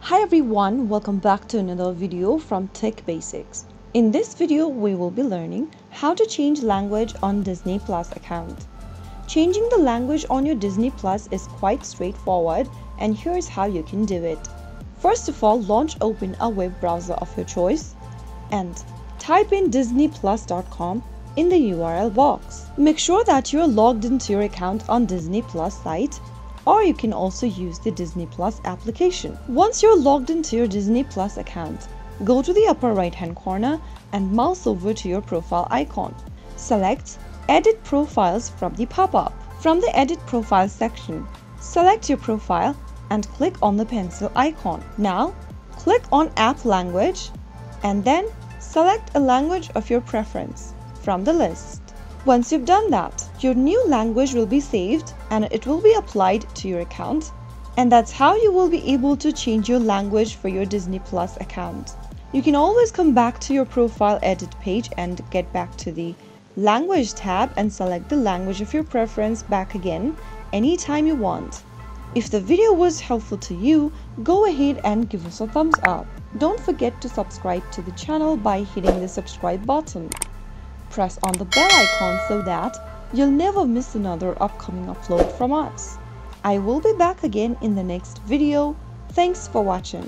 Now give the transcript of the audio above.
Hi everyone, welcome back to another video from Tech Basics. In this video, we will be learning how to change language on Disney Plus account. Changing the language on your Disney Plus is quite straightforward, and here's how you can do it. First of all, open a web browser of your choice and type in disneyplus.com in the URL box. Make sure that you're logged into your account on Disney Plus site, or you can also use the Disney Plus application. Once you're logged into your Disney Plus account, go to the upper right hand corner and mouse over to your profile icon. Select Edit Profiles from the pop-up. From the Edit Profiles section, select your profile and click on the pencil icon. Now, click on App Language and then select a language of your preference from the list. Once you've done that, your new language will be saved and it will be applied to your account, and that's how you will be able to change your language for your Disney Plus account. You can always come back to your profile edit page and get back to the language tab and select the language of your preference back again anytime you want. If the video was helpful to you, go ahead and give us a thumbs up. Don't forget to subscribe to the channel by hitting the subscribe button. Press on the bell icon so that you'll never miss another upcoming upload from us. I will be back again in the next video. Thanks for watching.